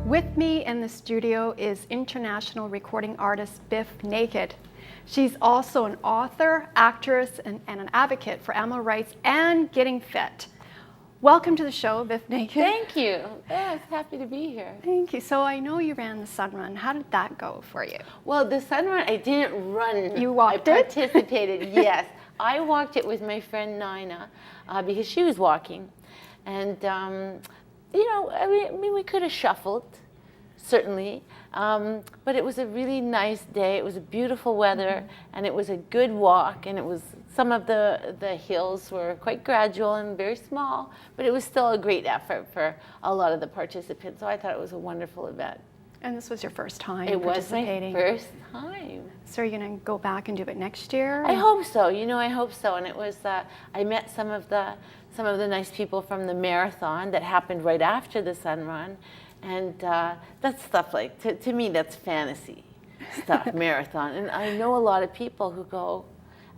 With me in the studio is international recording artist Bif Naked. She's also an author, actress, and an advocate for animal rights and getting fit. Welcome to the show, Bif Naked. Thank you. Yeah, it's happy to be here. Thank you. So I know you ran the Sun Run. How did that go for you? Well, the Sun Run, I didn't run. You walked I it? participated, yes. I walked it with my friend Nina because she was walking. And, you know, I mean, we could have shuffled, certainly. But it was a really nice day. It was a beautiful weather, and it was a good walk. And it was, some of the hills were quite gradual and very small, but it was still a great effort for a lot of the participants. So I thought it was a wonderful event. And this was your first time It was my participating. first time. So are you going to go back and do it next year? I hope so. You know, I hope so. And it was, I met some of the nice people from the marathon that happened right after the Sun Run. And that's stuff like, to me, that's fantasy stuff, marathon. And I know a lot of people who go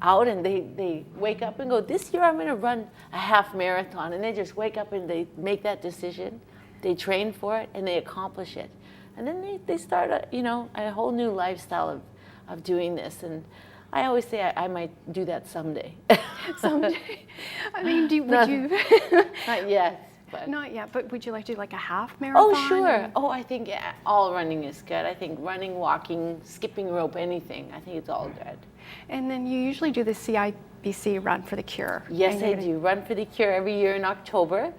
out and they wake up and go, this year I'm going to run a half marathon. And they just wake up and they make that decision. They train for it and they accomplish it. And then they start a whole new lifestyle of doing this. And I always say I might do that someday. Someday. I mean, would you? Not yet. But. Not yet, but would you like to do like a half marathon? Oh, sure. Oh, I think all running is good. I think running, walking, skipping rope, anything. I think it's all good. And then you usually do the CIBC Run for the Cure. Yes, I do. Run for the Cure every year in October,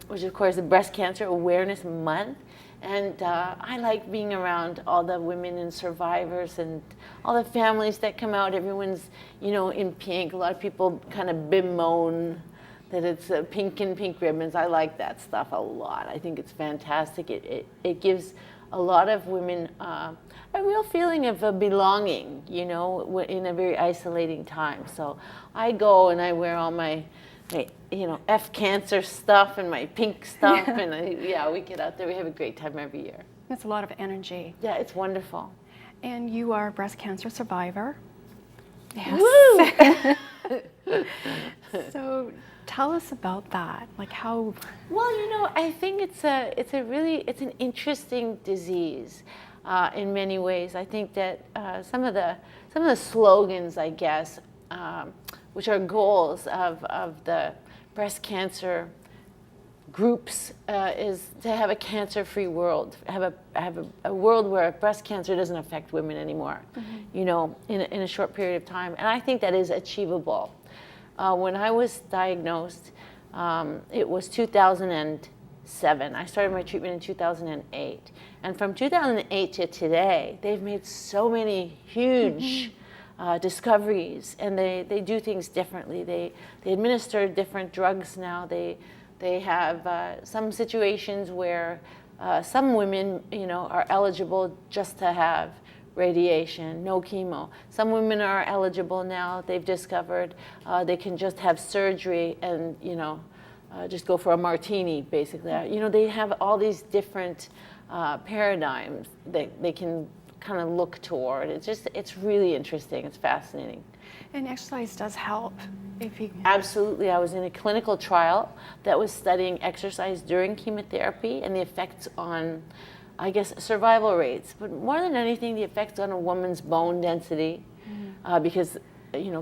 which of course is Breast Cancer Awareness Month. And I like being around all the women and survivors and all the families that come out. Everyone's, in pink. A lot of people kind of bemoan that it's pink and pink ribbons. I like that stuff a lot. I think it's fantastic. It gives a lot of women a real feeling of belonging, in a very isolating time. So I go and I wear all my F cancer stuff and my pink stuff, and we get out there. We have a great time every year. That's a lot of energy. Yeah, it's wonderful. And you are a breast cancer survivor. Yes. Woo! So tell us about that. Like how? Well, I think it's an interesting disease in many ways. I think that some of the slogans, I guess, which are goals of the breast cancer groups, is to have a cancer-free world, have a world where breast cancer doesn't affect women anymore, in a short period of time. And I think that is achievable. When I was diagnosed, it was 2007. I started my treatment in 2008. And from 2008 to today, they've made so many huge discoveries, and they do things differently. They administer different drugs now. They have some situations where some women, are eligible just to have radiation, no chemo. Some women are eligible now. They've discovered they can just have surgery and just go for a martini, basically. They have all these different paradigms that they can kind of look toward. It's really interesting. It's fascinating. And exercise does help. Absolutely. I was in a clinical trial that was studying exercise during chemotherapy and the effects on, I guess, survival rates, but more than anything, the effects on a woman's bone density, because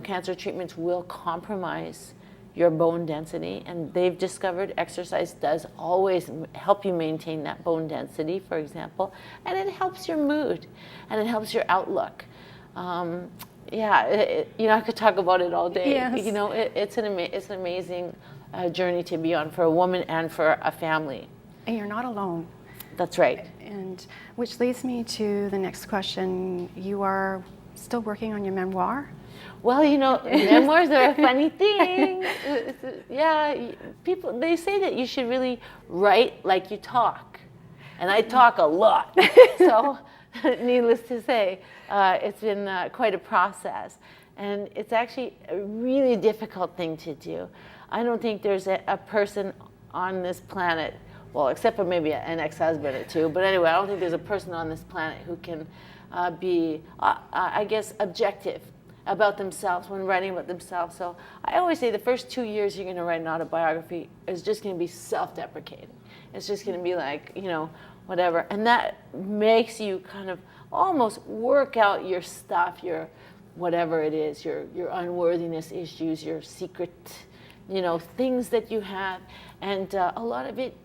cancer treatments will compromise your bone density, and they've discovered exercise does always help you maintain that bone density, for example, and it helps your mood, and it helps your outlook. I could talk about it all day. Yes. It's an amazing journey to be on for a woman and for a family. And you're not alone. That's right. And which leads me to the next question. You are still working on your memoir? Well, memoirs are a funny thing. People, they say that you should really write like you talk. And I talk a lot. So, needless to say, it's been quite a process. And it's actually a really difficult thing to do. I don't think there's a person on this planet, well, except for maybe an ex-husband or two, but anyway, I don't think there's a person on this planet who can be, I guess, objective about themselves when writing about themselves. So I always say the first 2 years you're going to write an autobiography is just going to be self-deprecating. It's just going to be like, whatever. And that makes you kind of almost work out your stuff, your whatever it is, your unworthiness issues, your secret, things that you have. And a lot of it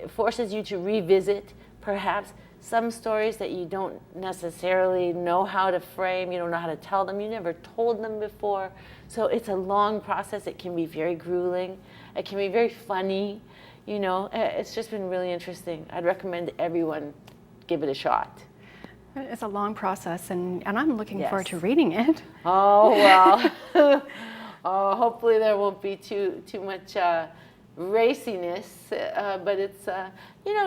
forces you to revisit perhaps some stories that you don't necessarily know how to frame, you don't know how to tell them, you never told them before. So it's a long process. It can be very grueling. It can be very funny. It's just been really interesting. I'd recommend everyone give it a shot. It's a long process, and I'm looking Yes. forward to reading it. Oh, well. Hopefully there won't be too much raciness, but it's,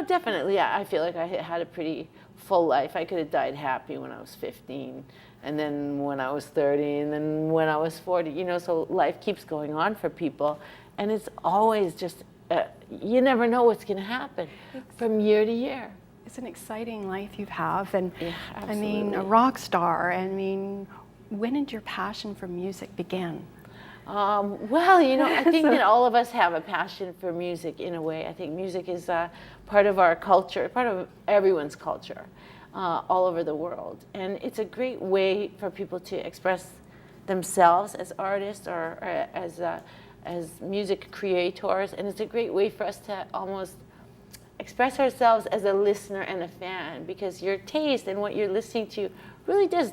definitely, I feel like I had a pretty full life. I could have died happy when I was 15, and then when I was 30, and then when I was 40, so life keeps going on for people, and it's always just, you never know what's going to happen from year to year. It's an exciting life you have, and Yeah, I mean, a rock star. I mean, when did your passion for music begin? Well, I think that all of us have a passion for music in a way. I think music is part of our culture, part of everyone's culture all over the world. And it's a great way for people to express themselves as artists or as music creators. And it's a great way for us to almost express ourselves as a listener and a fan, because your taste and what you're listening to really does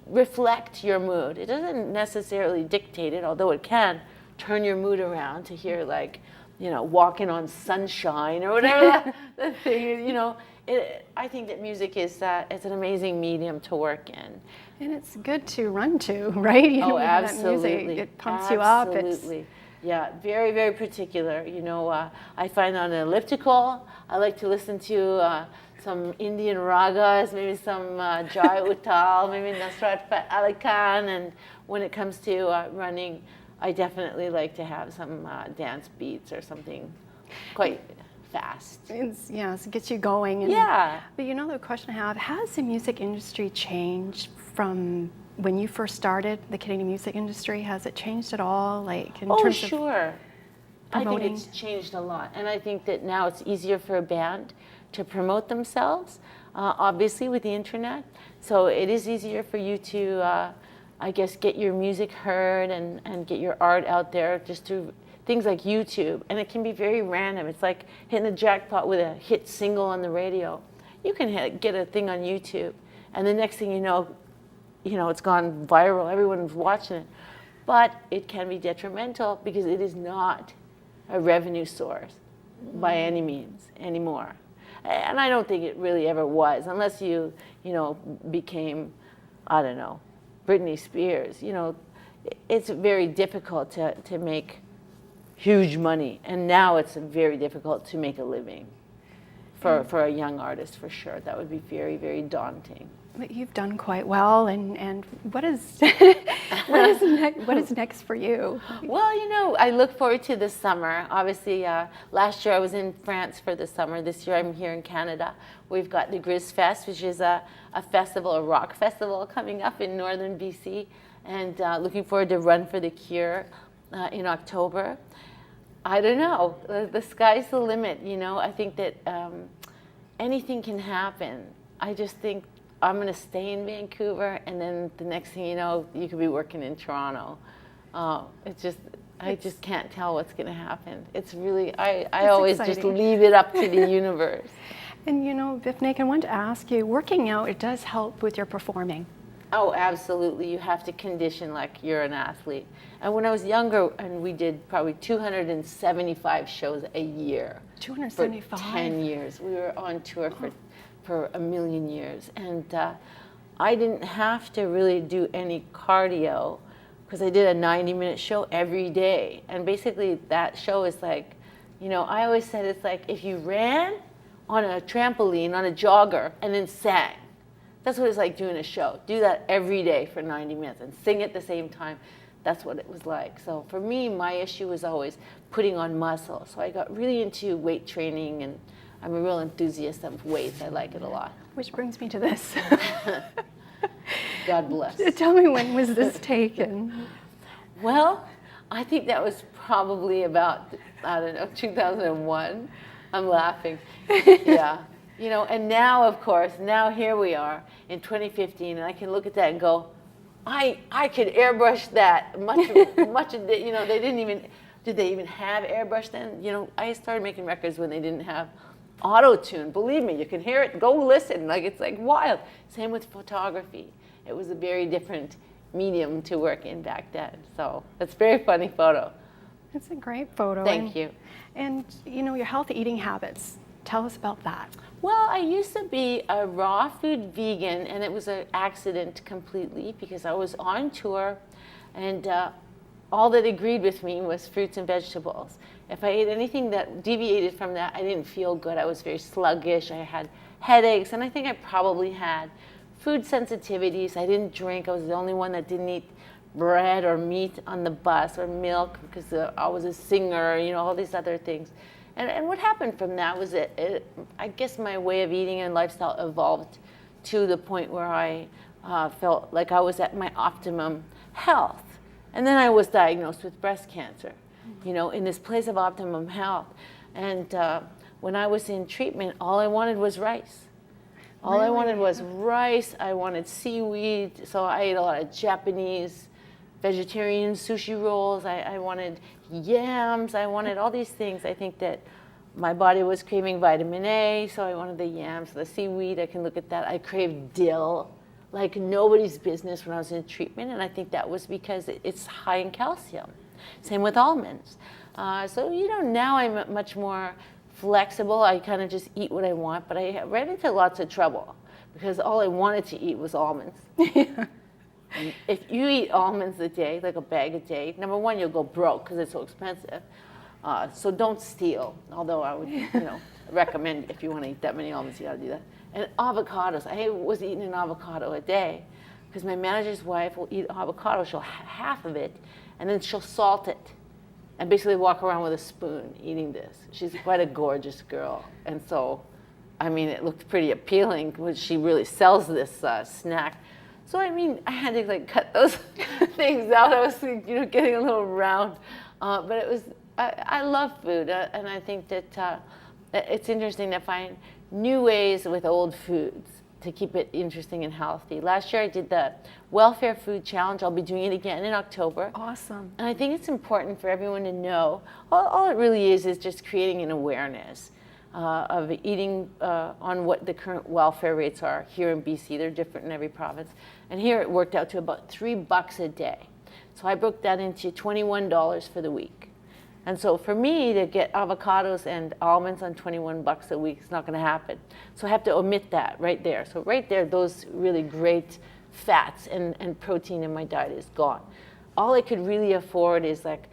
reflect your mood. It doesn't necessarily dictate it, although it can turn your mood around to hear Walking on Sunshine or whatever the thing is. I think that music is it's an amazing medium to work in. And it's good to run to, right? Oh, That absolutely. music, it pumps you up. Absolutely. Yeah, very, very particular. I find on an elliptical, I like to listen to some Indian ragas, maybe some Jai Uttal, maybe Nusrat Ali Khan. And when it comes to running, I definitely like to have some dance beats or something quite fast. It gets you going. And, Yeah. But the question I have, has the music industry changed from when you first started, the Canadian music industry? Has it changed at all? Like in terms Sure. I promoting? think it's changed a lot. And I think that now it's easier for a band to promote themselves, obviously with the internet. So it is easier for you to, I guess, get your music heard and get your art out there just through things like YouTube. And it can be very random. It's like hitting the jackpot with a hit single on the radio. You can get a thing on YouTube, and the next thing you know, it's gone viral. Everyone's watching it. But it can be detrimental because it is not a revenue source by any means anymore. And I don't think it really ever was, unless you became, I don't know, Britney Spears. It's very difficult to make huge money. And now it's very difficult to make a living for a young artist, for sure. That would be very, very daunting. But you've done quite well, and what is what is next for you? Well, I look forward to this summer. Obviously, last year I was in France for the summer. This year I'm here in Canada. We've got the Grizz Fest, which is a festival, a rock festival coming up in northern BC, and looking forward to Run for the Cure in October. I don't know. The sky's the limit. I think that anything can happen. I just think I'm going to stay in Vancouver, and then the next thing you know, you could be working in Toronto. I just can't tell what's going to happen. It's really, I always just exciting. leave it up to the universe. And Bif Naked, I wanted to ask you, working out, it does help with your performing. Oh, absolutely. You have to condition like you're an athlete. And when I was younger, and we did probably 275 shows a year. 275? For 10 years. We were on tour for a million years. And I didn't have to really do any cardio because I did a 90-minute show every day. And basically that show is like, I always said it's like if you ran on a trampoline, on a jogger, and then sang. That's what it's like doing a show. Do that every day for 90 minutes and sing at the same time. That's what it was like. So for me, my issue was always putting on muscle. So I got really into weight training, and I'm a real enthusiast of weights. I like it a lot. Which brings me to this. God bless. Tell me, when was this taken? Well, I think that was probably about, 2001. I'm laughing. Yeah. You know, and now, of course, now here we are in 2015, and I can look at that and go, I could airbrush that much, much, you know, did they even have airbrush then? You know, I started making records when they didn't have auto-tune. Believe me, you can hear it, go listen, like it's like wild. Same with photography. It was a very different medium to work in back then. So that's a very funny photo. It's a great photo. Thank you. And you know, your healthy eating habits. Tell us about that. Well, I used to be a raw food vegan, and it was an accident completely because I was on tour, and all that agreed with me was fruits and vegetables. If I ate anything that deviated from that, I didn't feel good. I was very sluggish. I had headaches, and I think I probably had food sensitivities. I didn't drink. I was the only one that didn't eat bread or meat on the bus or milk because I was a singer, you know, all these other things. And what happened from that was I guess my way of eating and lifestyle evolved to the point where I felt like I was at my optimum health. And then I was diagnosed with breast cancer, you know, in this place of optimum health. And when I was in treatment, all I wanted was rice. All I wanted was rice. I wanted seaweed. So I ate a lot of Japanese, vegetarian sushi rolls. I wanted yams. I wanted all these things. I think that my body was craving vitamin A, so I wanted the yams, the seaweed. I can look at that. I craved dill like nobody's business when I was in treatment, and I think that was because it's high in calcium. Same with almonds. So, you know, now I'm much more flexible. I kind of just eat what I want, but I ran into lots of trouble because all I wanted to eat was almonds. And if you eat almonds a day, like a bag a day, number one, you'll go broke because it's so expensive. So don't steal, although I would, you know, recommend if you want to eat that many almonds, you got to do that. And avocados. I was eating an avocado a day because my manager's wife will eat avocado. She'll half of it, and then she'll salt it and basically walk around with a spoon eating this. She's quite a gorgeous girl. And so, I mean, it looked pretty appealing when she really sells this snack. So, I mean, I had to like cut those things out. I was, you know, getting a little round. But it was, I love food. And I think that it's interesting to find new ways with old foods to keep it interesting and healthy. Last year I did the Welfare Food Challenge. I'll be doing it again in October. Awesome. And I think it's important for everyone to know, all it really is just creating an awareness of eating on what the current welfare rates are here in BC. They're different in every province. And here it worked out to about $3 a day. So I broke that into $21 for the week. And so for me to get avocados and almonds on $21 a week is not going to happen. So I have to omit that right there. So right there, those really great fats and protein in my diet is gone. All I could really afford is like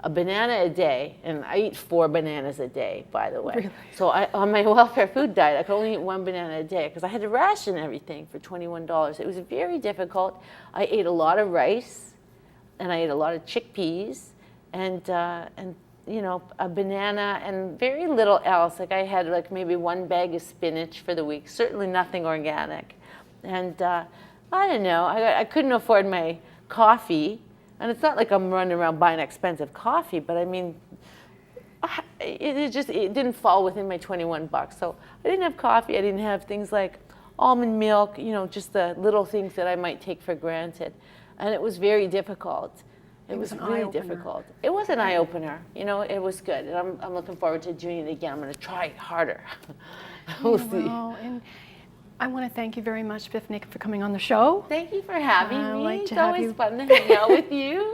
a banana a day, and I eat 4 bananas a day, by the way. Really? So on my welfare food diet, I could only eat 1 banana a day because I had to ration everything for $21. It was very difficult. I ate a lot of rice, and I ate a lot of chickpeas, and you know, a banana and very little else. Like I had like maybe 1 bag of spinach for the week, certainly nothing organic. And I don't know, I couldn't afford my coffee. And it's not like I'm running around buying expensive coffee, but I mean, it didn't fall within my $21. So I didn't have coffee, I didn't have things like almond milk, you know, just the little things that I might take for granted. And it was very difficult. It was really difficult. It was an eye-opener. You know, it was good. And I'm looking forward to doing it again. I'm going to try it harder. We'll see. And I want to thank you very much, Bif Naked, for coming on the show. Thank you for having me. Like it's always fun to hang out with you.